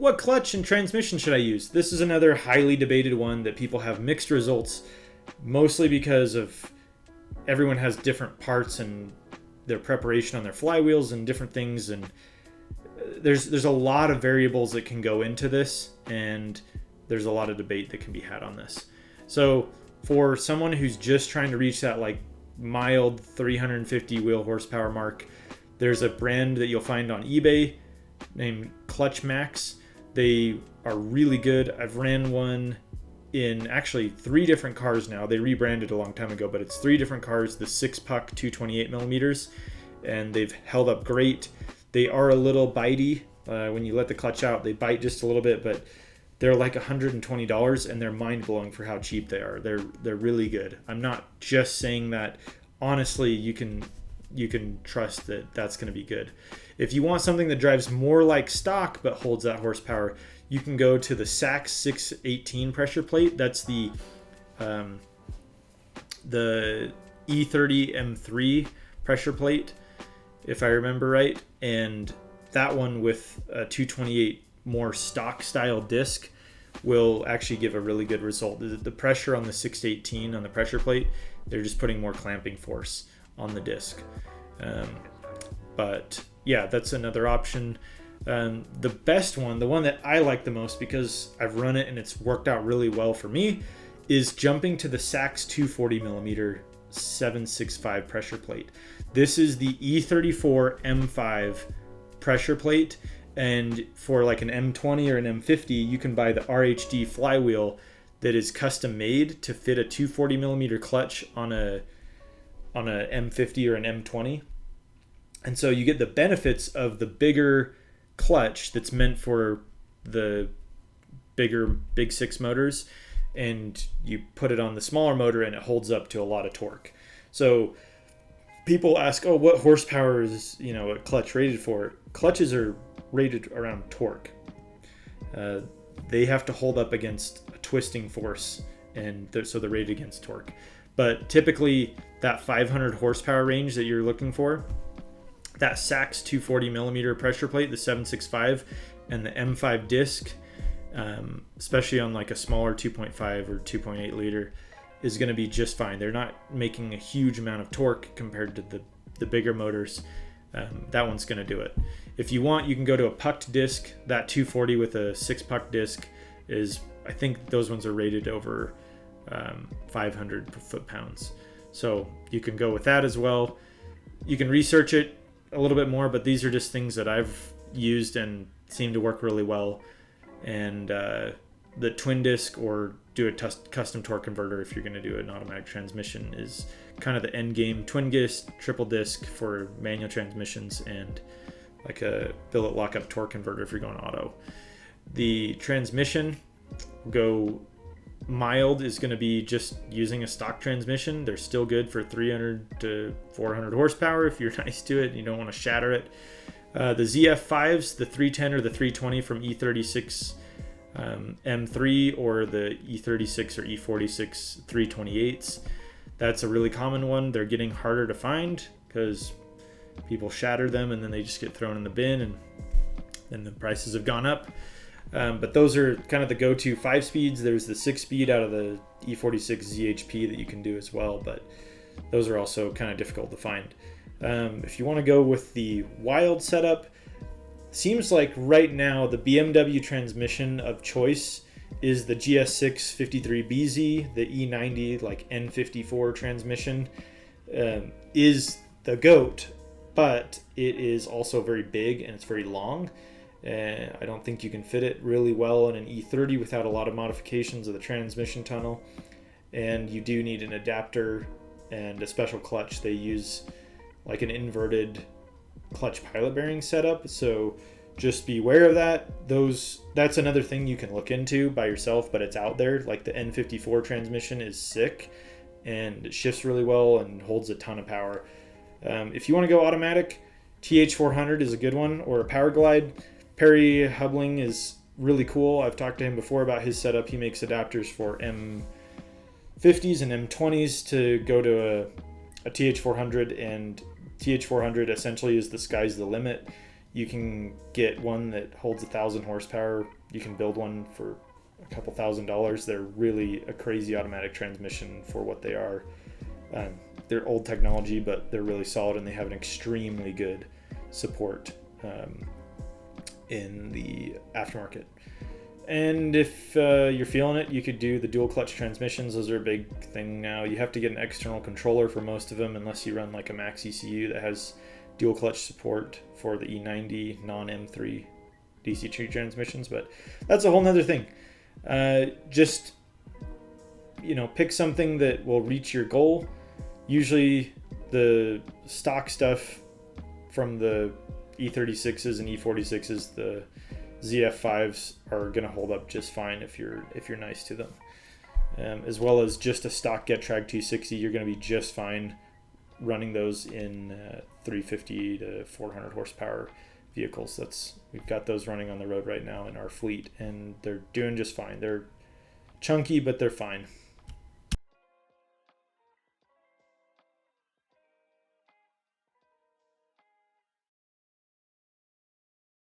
what clutch and transmission should I use? This is another highly debated one that people have mixed results, mostly because of everyone has different parts and their preparation on their flywheels and different things, and there's a lot of variables that can go into this, and there's a lot of debate that can be had on this. So for someone who's just trying to reach that like mild 350 wheel horsepower mark, there's a brand that you'll find on eBay named Clutch Max. They are really good. I've ran one in actually 3 different cars now. They rebranded a long time ago, but it's 3 different cars, the 6-puck 228 millimeters, and they've held up great. They are a little bitey. When you let the clutch out, they bite just a little bit, but they're like $120, and they're mind-blowing for how cheap they are. They're really good. I'm not just saying that. Honestly, you can trust that that's going to be good. If you want something that drives more like stock but holds that horsepower, you can go to the Sachs 618 pressure plate. That's the E30 M3 pressure plate, if I remember right. And that one with a 228 more stock style disc will actually give a really good result. The pressure on the 618 on the pressure plate, they're just putting more clamping force on the disc. But yeah, that's another option. The best one, the one that I like the most because I've run it and it's worked out really well for me, is jumping to the Sachs 240mm 765 pressure plate. This is the E34 M5 pressure plate, and for like an M20 or an M50, you can buy the RHD flywheel that is custom made to fit a 240mm clutch on a M50 or an M20. And so you get the benefits of the bigger clutch that's meant for the bigger Big 6 motors, and you put it on the smaller motor and it holds up to a lot of torque. So people ask, oh, what horsepower is a clutch rated for? Clutches are rated around torque. They have to hold up against a twisting force, and so they're rated against torque. But typically that 500 horsepower range that you're looking for, that Sachs 240mm pressure plate, the 765, and the M5 disc, especially on like a smaller 2.5 or 2.8 liter, is going to be just fine. They're not making a huge amount of torque compared to the bigger motors. That one's going to do it. If you want, you can go to a pucked disc. That 240 with a 6-puck disc is, I think those ones are rated over 500 foot-pounds. So you can go with that as well. You can research it a little bit more, but these are just things that I've used and seem to work really well. And the twin disc or do a custom torque converter if you're going to do an automatic transmission is kind of the end game. Twin disc, triple disc for manual transmissions, and like a billet lockup torque converter if you're going auto. The transmission, go mild, is going to be just using a stock transmission. They're still good for 300 to 400 horsepower if you're nice to it and you don't want to shatter it. The ZF5s, the 310 or the 320 from E36 M3, or the E36 or E46 328s, that's a really common one. They're getting harder to find because people shatter them and then they just get thrown in the bin, and then the prices have gone up. But those are kind of the go-to 5-speeds. There's the 6-speed out of the E46 ZHP that you can do as well, but those are also kind of difficult to find. If you want to go with the wild setup, seems like right now the BMW transmission of choice is the GS6 53BZ, the E90 like N54 transmission is the GOAT, but it is also very big and it's very long. I don't think you can fit it really well in an E30 without a lot of modifications of the transmission tunnel. And you do need an adapter and a special clutch. They use like an inverted clutch pilot bearing setup, so just be aware of that. That's another thing you can look into by yourself, but it's out there. Like the N54 transmission is sick and it shifts really well and holds a ton of power. If you want to go automatic, TH400 is a good one, or a Power Glide. Perry Hubling is really cool. I've talked to him before about his setup. He makes adapters for M50s and M20s to go to a TH400, and TH400 essentially is the sky's the limit. You can get one that holds 1,000 horsepower. You can build one for a couple $1,000s. They're really a crazy automatic transmission for what they are. They're old technology, but they're really solid, and they have an extremely good support in the aftermarket. And if you're feeling it, you could do the dual clutch transmissions. Those are a big thing now. You have to get an external controller for most of them, unless you run like a max ECU that has dual clutch support for the E90 non-M3 DC transmissions. But that's a whole nother thing. Just, pick something that will reach your goal. Usually the stock stuff from the E36s and E46s, the ZF5s are going to hold up just fine if you're nice to them. As well as just a stock Getrag 260, you're going to be just fine running those in 350 to 400 horsepower vehicles. We've got those running on the road right now in our fleet, and they're doing just fine. They're chunky, but they're fine.